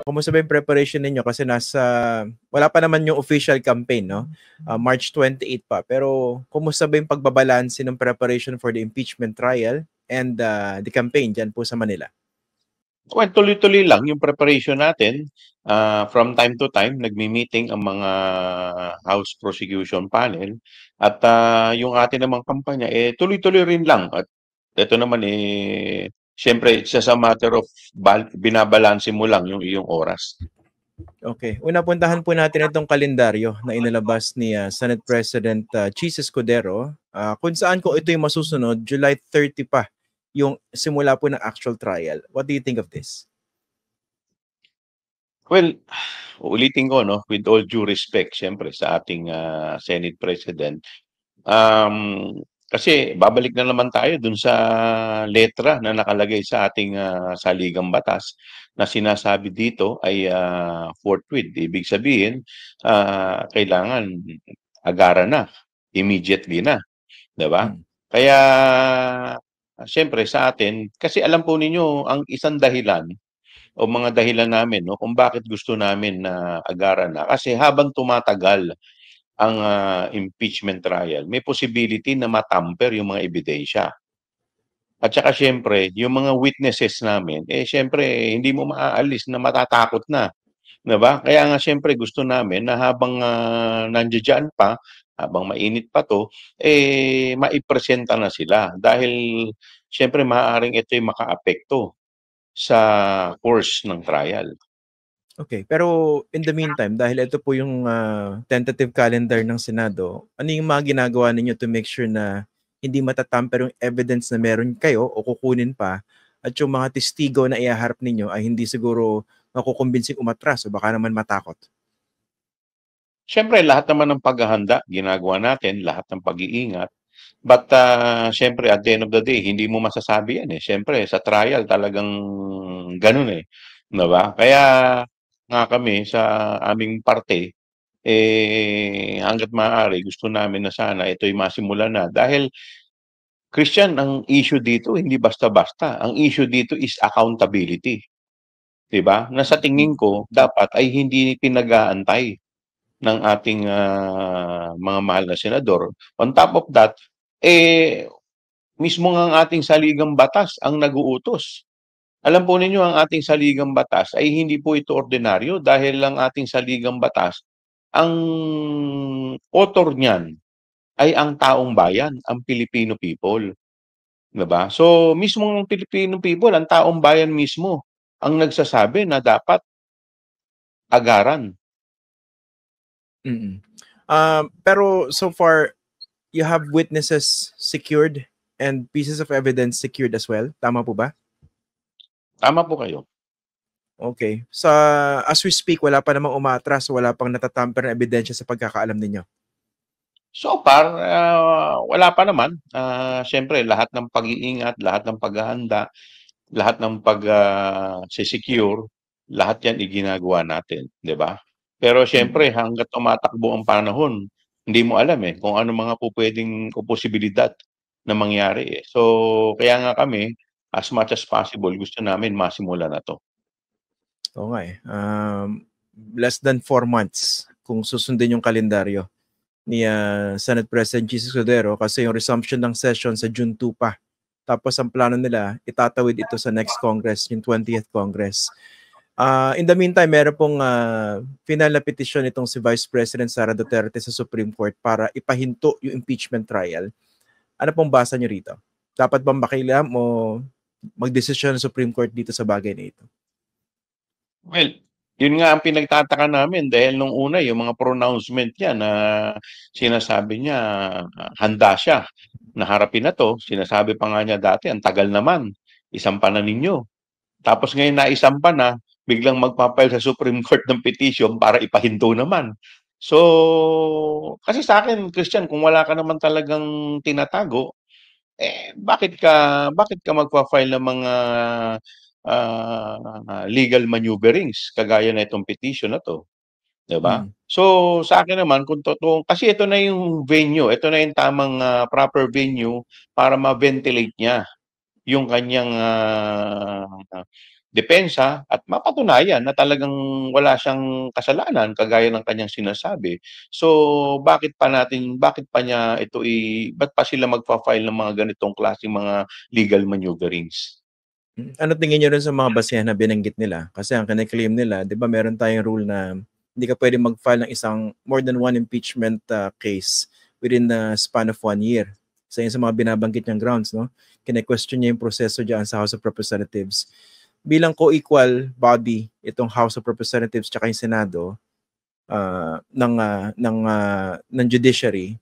kumusta ba yung preparation ninyo? Kasi wala pa naman yung official campaign, no? March 28 pa. Pero kumusta ba yung pagbabalanse ng preparation for the impeachment trial and the campaign dyan po sa Manila? Well, tuloy-tuloy lang yung preparation natin. From time to time, nagmi-meeting ang mga House Prosecution Panel. At yung atin namang kampanya, tuloy-tuloy rin lang. At ito naman, siyempre, it's just a matter of binabalanse mo lang yung iyong oras. Okay. Una, puntahan po natin itong kalendaryo na inilabas ni Senate President Chis Escudero, kung saan kung ito yung masusunod, July 30 pa yung simula po ng actual trial. What do you think of this? Well, ulitin ko, no, with all due respect, siyempre, sa ating Senate President, kasi babalik na naman tayo dun sa letra na nakalagay sa ating saligang batas na sinasabi dito ay forthwith. Ibig sabihin, kailangan agaran na, immediately na, 'di ba? Kaya siyempre sa atin, kasi alam po ninyo ang isang dahilan o mga dahilan namin, no, kung bakit gusto namin na agaran na, kasi habang tumatagal ang impeachment trial, may possibility na matamper yung mga ebidensya. At saka siyempre, yung mga witnesses namin, siyempre, hindi mo maaalis na matatakot na. 'Di ba? Kaya nga siyempre gusto namin na habang nandiyan pa, habang mainit pa 'to, maipresenta na sila. Dahil siyempre maaaring ito'y makaapekto sa course ng trial. Okay, pero in the meantime, dahil ito po yung tentative calendar ng Senado, ano yung mga ginagawa ninyo to make sure na hindi matatamper yung evidence na meron kayo o kukunin pa at yung mga testigo na iaharap ninyo ay hindi siguro makukumbinsing umatras o baka naman matakot? Siyempre lahat naman ng paghahanda ginagawa natin, lahat ng pag-iingat. But siyempre at the end of the day, hindi mo masasabi yan, eh. Siyempre sa trial talagang gano'n, eh, 'di ba? Kaya nga kami sa aming parte, hangga't maaari gusto namin na sana ito'y masimulan na. Dahil Christian, ang issue dito hindi basta-basta. Ang issue dito is accountability, 'di ba? Na sa tingin ko dapat ay hindi pinag-aantay ng ating mga mahal na senador. On top of that, eh, mismo ngang ating saligang batas ang nag-uutos. Alam po ninyo ang ating saligang batas ay hindi po ito ordinaryo dahil ang ating saligang batas, ang author niyan ay ang taong bayan, ang Filipino people, 'di ba? So, mismong Filipino people, ang taong bayan mismo ang nagsasabi na dapat agaran. Pero so far, you have witnesses secured and pieces of evidence secured as well. Tama po ba? Tama po kayo. Okay. As we speak, wala pa namang umatras, wala pang natatamper na ebidensya sa pagkakaalam ninyo. So far, wala pa naman. Siyempre lahat ng pag-iingat, lahat ng paghahanda, lahat ng secure, lahat 'yan iginagawa natin, 'di ba? Pero siyempre hangga't tumatakbo ang panahon, hindi mo alam, kung ano mga pupuwedeng o posibilidad na mangyari, eh. So, kaya nga kami, as much as possible, gusto namin masimulan na 'to. Oo nga, eh. Less than 4 months kung susundin yung kalendaryo ni Senate President Jesus Cordero kasi yung resumption ng session sa June 2 pa. Tapos ang plano nila, itatawid ito sa next Congress, yung 20th Congress. In the meantime, meron pong final na petition itong si Vice President Sara Duterte sa Supreme Court para ipahinto yung impeachment trial. Ano pong basa nyo rito? Dapat bang makialam o magdesisyon ng Supreme Court dito sa bagay na ito? Well, yun nga ang pinagtataka namin dahil nung una yung mga pronouncement niya na sinasabi niya handa siya na harapin na 'to. Sinasabi pa nga niya dati, "Ang tagal naman, isampa na ninyo." Tapos ngayon naisampa na, biglang magpa-file sa Supreme Court ng petition para ipahinto naman. So, kasi sa akin Christian, kung wala ka naman talagang tinatago, bakit ka magfa-file ng mga legal maneuverings kagaya na itong petition na 'to, 'di ba? So, sa akin naman kung totoo kasi ito na yung venue, ito na yung tamang proper venue para ma-ventilate niya yung kanyang depensa at mapatunayan na talagang wala siyang kasalanan kagaya ng kanyang sinasabi. So bakit pa niya ito ba't pa sila magfa-file ng mga ganitong klaseng mga legal maneuverings? Ano tingin niyo rin sa mga basehan na binanggit nila? Kasi ang kine-claim nila, 'di ba meron tayong rule na hindi ka pwedeng mag-file ng isang more than one impeachment case within the span of 1 year. Isa yun sa mga binabanggit niyang grounds, no? Kine-question niya yung proseso diyan sa House of Representatives. Bilang co-equal body itong House of Representatives tsaka yung Senado ng judiciary,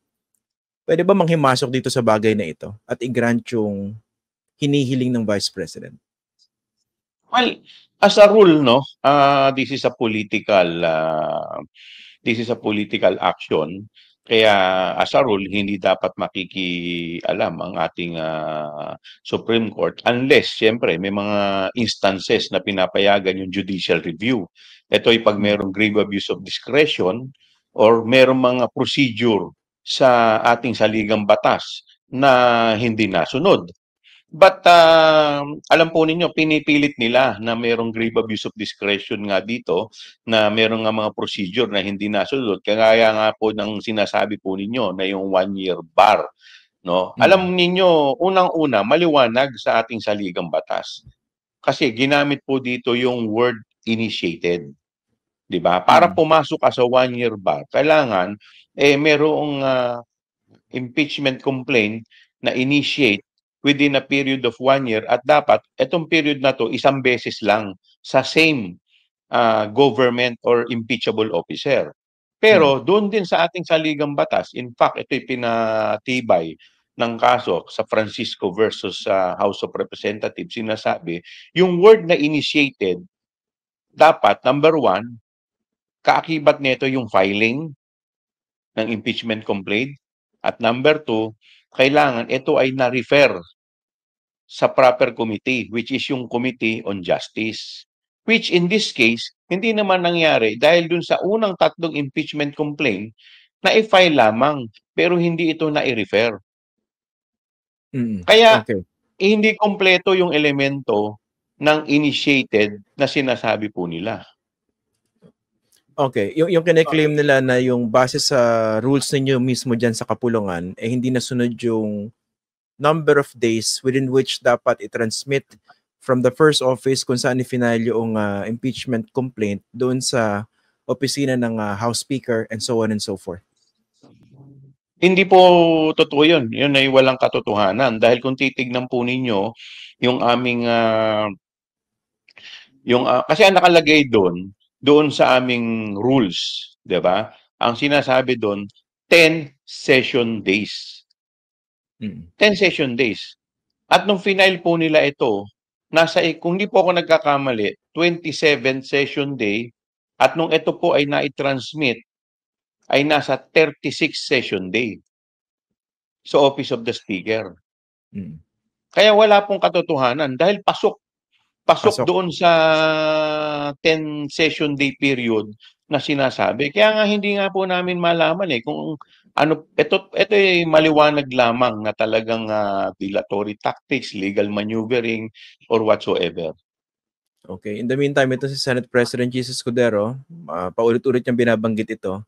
pwede ba manghimasok dito sa bagay na ito at i-grant yung hinihiling ng Vice President? Well, as a rule, no, this is a political action. Kaya as a rule, hindi dapat makikialam ang ating Supreme Court unless, siyempre, may mga instances na pinapayagan yung judicial review. Ito ay pag mayroong grave abuse of discretion or mayroong mga procedure sa ating saligang batas na hindi nasunod. But alam po ninyo, pinipilit nila na mayroong grave abuse of discretion nga dito, na mayroong nga mga procedure na hindi nasunod. Kagaya nga po ng sinasabi po ninyo na yung 1-year bar. No? Alam ninyo, unang-una, maliwanag sa ating saligang batas. Kasi ginamit po dito yung word initiated. 'Di ba? Para pumasok ka sa 1-year bar, kailangan mayroong impeachment complaint na initiate within a period of 1 year at dapat itong period na to isang beses lang sa same government or impeachable officer. Pero doon din sa ating saligang batas, in fact, ito'y pinatibay ng kaso sa Francisco versus House of Representatives, sinasabi, yung word na initiated, dapat, number one, kaakibat nito yung filing ng impeachment complaint. At number two, kailangan ito ay na-refer sa proper committee, which is yung Committee on Justice. Which in this case, hindi naman nangyari dahil dun sa unang tatlong impeachment complaint, na-file lamang, pero hindi ito na-refer. Kaya, Okay. hindi kompleto yung elemento ng initiated na sinasabi po nila. Okay, yung kine-claim nila na yung base sa rules ninyo mismo diyan sa kapulungan hindi nasunod yung number of days within which dapat i-transmit from the first office kung saan i-final yung impeachment complaint doon sa opisina ng House Speaker and so on and so forth. Hindi po totoo yun. Yun ay walang katotohanan. Dahil kung titignan po ninyo, yung aming kasi ang nakalagay doon sa aming rules, 'di ba? Ang sinasabi doon 10 session days. 10 session days. At nung final po nila ito, kung hindi po ako nagkakamali, 27 session day at nung ito po ay na-transmit ay nasa 36 session day sa Office of the Speaker. Kaya wala pong katotohanan dahil pasok doon sa 10 session day period na sinasabi. Kaya nga hindi nga po namin malaman kung ano, ito ay maliwanag lamang na talagang dilatory tactics, legal maneuvering, or whatsoever. Okay. In the meantime, ito si Senate President Jesus Escudero, paulit-ulit niyang binabanggit ito.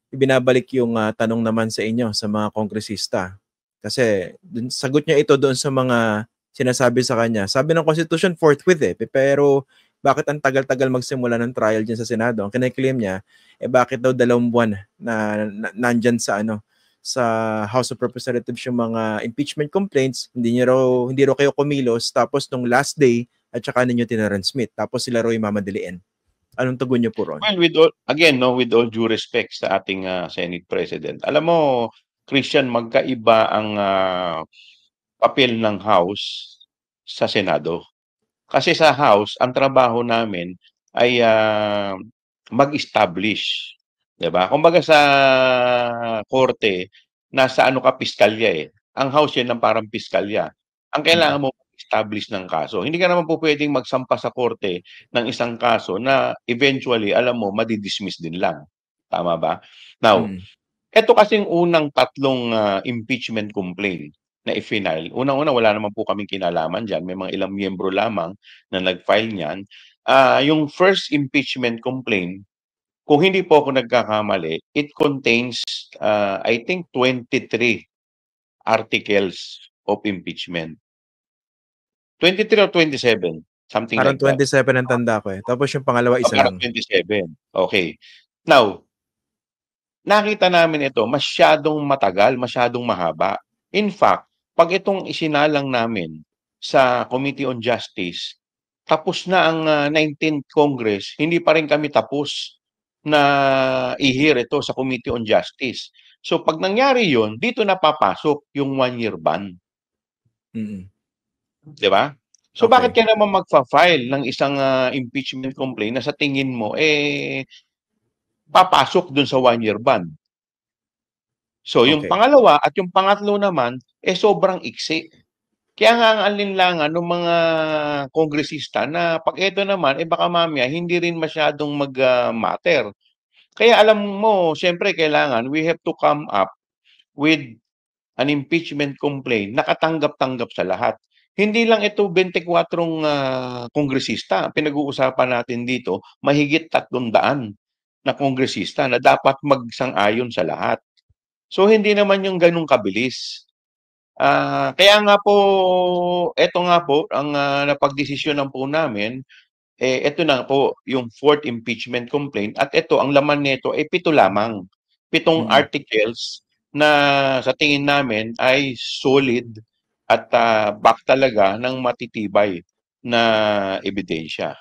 Ibinabalik yung tanong naman sa inyo, sa mga kongresista. Kasi sagot niya ito doon sa mga sinasabi sa kanya. Sabi ng Constitution, forthwith pero bakit ang tagal-tagal magsimula ng trial dyan sa Senado? Ang kine-claim niya, bakit daw 2 buwan na nandyan sa sa House of Representatives yung mga impeachment complaints, hindi raw kayo kumilos, tapos nung last day, at saka ninyo tinransmit, tapos sila raw yung mamadaliin. Anong tugon niyo po ron? Well, with all due respect sa ating Senate President, alam mo, Christian, magkaiba ang papel ng House sa Senado. Kasi sa House, ang trabaho namin ay mag-establish. 'Di ba? Kumbaga sa korte, nasa piskalya Ang House yan ng parang piskalya. Ang kailangan mo establish ng kaso. Hindi ka naman po pwedeng magsampa sa korte ng isang kaso na eventually, alam mo, madidismiss din lang. Tama ba? Now, ito kasing unang tatlong impeachment complaint na i-file. Unang-una, wala naman po kaming kinalaman diyan, may mga ilang miyembro lamang na nag-file niyan. Yung first impeachment complaint, kung hindi po ako nagkakamali, it contains, I think 23 articles of impeachment. 23 or 27, something Parang like that. 27 ang tanda ko eh. Tapos yung pangalawa, isa Parang lang. 27. Okay. Now, nakita namin ito, masyadong matagal, masyadong mahaba. In fact, pag itong isinalang namin sa Committee on Justice, tapos na ang 19th Congress, hindi pa rin kami tapos na i-hear ito sa Committee on Justice. So pag nangyari yun, dito na papasok yung 1-year ban. Mm-mm. Di ba? So Okay. bakit ka naman magfa-file ng isang impeachment complaint na sa tingin mo, papasok dun sa 1-year ban? So yung Okay. pangalawa at yung pangatlo naman, sobrang iksi. Kaya nga ang alinlangan ng mga kongresista na pag ito naman, baka mamaya hindi rin masyadong mag-matter. Kaya alam mo, siyempre kailangan, we have to come up with an impeachment complaint na katanggap-tanggap sa lahat. Hindi lang ito 24 kongresista. Pinag-uusapan natin dito, mahigit 300 na kongresista na dapat magsang-ayon sa lahat. So hindi naman yung ganung kabilis. Kaya nga po, eto nga po, ang napagdesisyonan po namin, eto na po, yung 4th impeachment complaint. At ito, ang laman nito ay 7 lamang. 7 articles na sa tingin namin ay solid at back talaga ng matitibay na ebidensya.